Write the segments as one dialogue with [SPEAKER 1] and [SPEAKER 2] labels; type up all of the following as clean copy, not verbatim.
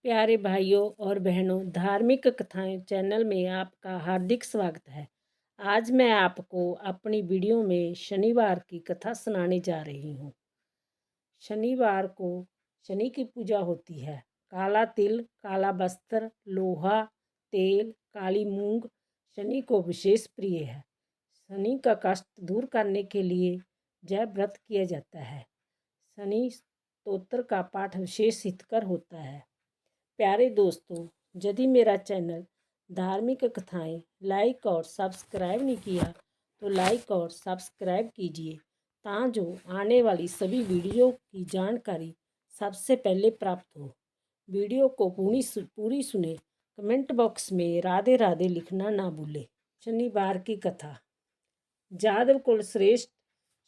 [SPEAKER 1] प्यारे भाइयों और बहनों, धार्मिक कथाएं चैनल में आपका हार्दिक स्वागत है। आज मैं आपको अपनी वीडियो में शनिवार की कथा सुनाने जा रही हूँ। शनिवार को शनि की पूजा होती है। काला तिल, काला वस्त्र, लोहा, तेल, काली मूंग शनि को विशेष प्रिय है। शनि का कष्ट दूर करने के लिए जय व्रत किया जाता है। शनि स्तोत्र का पाठ विशेष हितकर होता है। प्यारे दोस्तों, यदि मेरा चैनल धार्मिक कथाएं लाइक और सब्सक्राइब नहीं किया तो लाइक और सब्सक्राइब कीजिए ताकि आने वाली सभी वीडियो की जानकारी सबसे पहले प्राप्त हो। वीडियो को पूरी सुने। कमेंट बॉक्स में राधे राधे लिखना ना भूले। शनिवार की कथा। यादव कुल श्रेष्ठ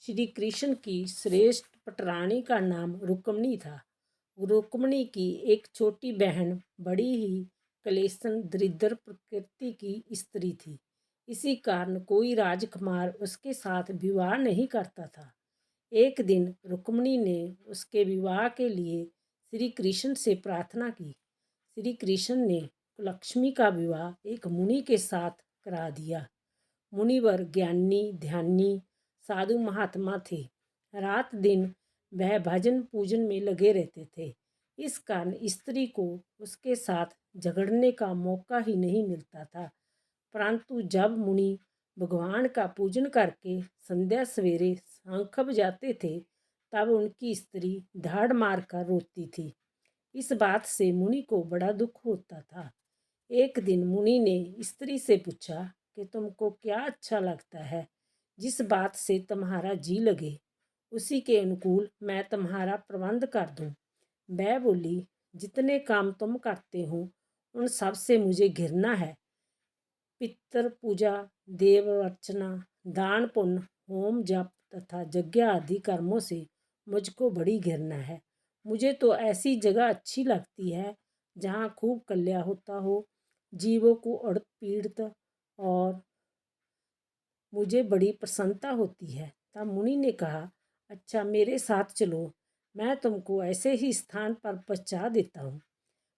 [SPEAKER 1] श्री कृष्ण की श्रेष्ठ पटरानी का नाम रुक्मणी था। रुक्मणी की एक छोटी बहन बड़ी ही क्लेशन दरिद्र प्रकृति की स्त्री थी। इसी कारण कोई राजकुमार उसके साथ विवाह नहीं करता था। एक दिन रुक्मणी ने उसके विवाह के लिए श्री कृष्ण से प्रार्थना की। श्री कृष्ण ने लक्ष्मी का विवाह एक मुनि के साथ करा दिया। मुनिवर ज्ञानी ध्यानी साधु महात्मा थे। रात दिन वह भजन पूजन में लगे रहते थे। इस कारण स्त्री को उसके साथ झगड़ने का मौका ही नहीं मिलता था। परंतु जब मुनि भगवान का पूजन करके संध्या सवेरे शंख बजाते थे तब उनकी स्त्री धाड़ मार कर रोती थी। इस बात से मुनि को बड़ा दुख होता था। एक दिन मुनि ने स्त्री से पूछा कि तुमको क्या अच्छा लगता है, जिस बात से तुम्हारा जी लगे उसी के अनुकूल मैं तुम्हारा प्रबंध कर दूं। वह बोली, जितने काम तुम करते हो उन सब से मुझे घृणा है। पितृ पूजा, देव अर्चना, दान पुण्य, होम जप तथा यज्ञ आदि कर्मों से मुझको बड़ी घृणा है। मुझे तो ऐसी जगह अच्छी लगती है जहाँ खूब कल्याण होता हो, जीवों को अड़त पीड़ित, और मुझे बड़ी प्रसन्नता होती है। तब मुनि ने कहा, अच्छा मेरे साथ चलो, मैं तुमको ऐसे ही स्थान पर पहुँचा देता हूँ,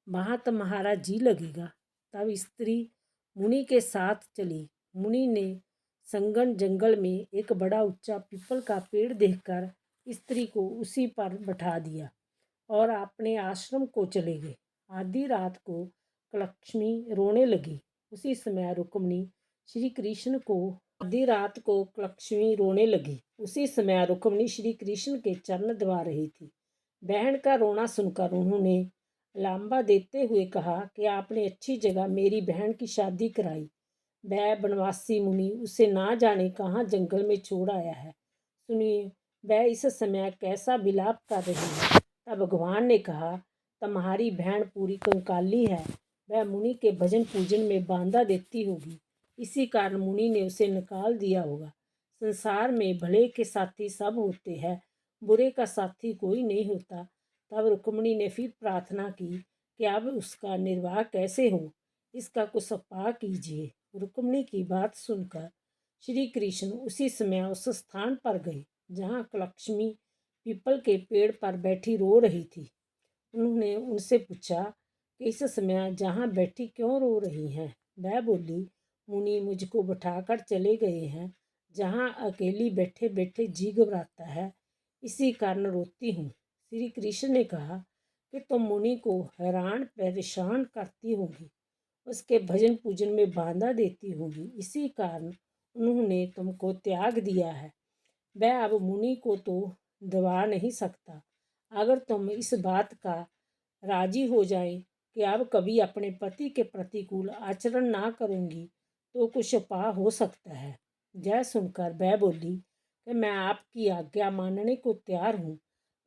[SPEAKER 1] वहाँ तुम्हारा जी लगेगा। तब स्त्री मुनि के साथ चली। मुनि ने संगन जंगल में एक बड़ा ऊंचा पीपल का पेड़ देखकर स्त्री को उसी पर बैठा दिया और अपने आश्रम को चले गए। आधी रात को लक्ष्मी रोने लगी। उसी समय रुक्मिणी श्री कृष्ण को आधी रात को लक्ष्मी रोने लगी। उसी समय रुक्मिणी श्री कृष्ण के चरण दबा रही थी। बहन का रोना सुनकर उन्होंने लांबा देते हुए कहा कि आपने अच्छी जगह मेरी बहन की शादी कराई। वह बनवासी मुनि उसे ना जाने कहाँ जंगल में छोड़ आया है। सुनिए, वह इस समय कैसा विलाप कर रही है। तब भगवान ने कहा, तुम्हारी बहन पूरी कंकाली है, वह मुनि के भजन पूजन में बांधा देती होगी, इसी कारण मुनि ने उसे निकाल दिया होगा। संसार में भले के साथी सब होते हैं, बुरे का साथी कोई नहीं होता। तब रुक्मिणी ने फिर प्रार्थना की कि अब उसका निर्वाह कैसे हो, इसका कुछ उपाय कीजिए। रुक्मिणी की बात सुनकर श्री कृष्ण उसी समय उस स्थान पर गए जहाँ लक्ष्मी पीपल के पेड़ पर बैठी रो रही थी। उन्होंने उनसे पूछा कि इस समय जहाँ बैठी क्यों रो रही हैं। वह बोली, मुनि मुझको बैठाकर चले गए हैं, जहाँ अकेली बैठे बैठे जी घबराता है, इसी कारण रोती हूँ। श्री कृष्ण ने कहा कि तुम मुनि को हैरान परेशान करती होगी, उसके भजन पूजन में बांधा देती होगी, इसी कारण उन्होंने तुमको त्याग दिया है। वह अब मुनि को तो दबा नहीं सकता। अगर तुम इस बात का राजी हो जाए कि अब कभी अपने पति के प्रतिकूल आचरण ना करूँगी तो कुछ उपाय हो सकता है। यह सुनकर वह बोली कि मैं आपकी आज्ञा मानने को तैयार हूँ,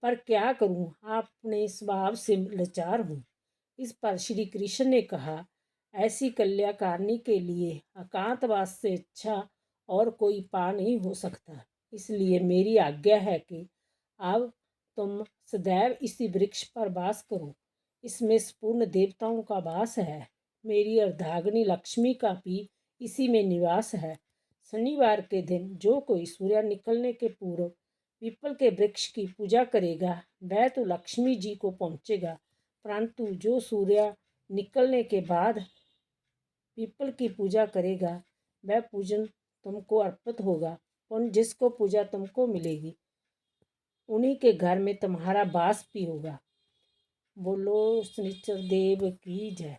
[SPEAKER 1] पर क्या करूँ, आप अपने स्वभाव से लाचार हूँ। इस पर श्री कृष्ण ने कहा, ऐसी कल्याणकारिणी के लिए एकांतवास से अच्छा और कोई उपाय नहीं हो सकता। इसलिए मेरी आज्ञा है कि अब तुम सदैव इसी वृक्ष पर वास करो। इसमें संपूर्ण देवताओं का वास है। मेरी अर्धांगिनी लक्ष्मी का भी इसी में निवास है। शनिवार के दिन जो कोई सूर्य निकलने के पूर्व पीपल के वृक्ष की पूजा करेगा वह तो लक्ष्मी जी को पहुँचेगा, परंतु जो सूर्य निकलने के बाद पीपल की पूजा करेगा वह पूजन तुमको अर्पित होगा और जिसको पूजा तुमको मिलेगी उन्हीं के घर में तुम्हारा वास भी होगा। बोलो शनिश्चर देव की जय।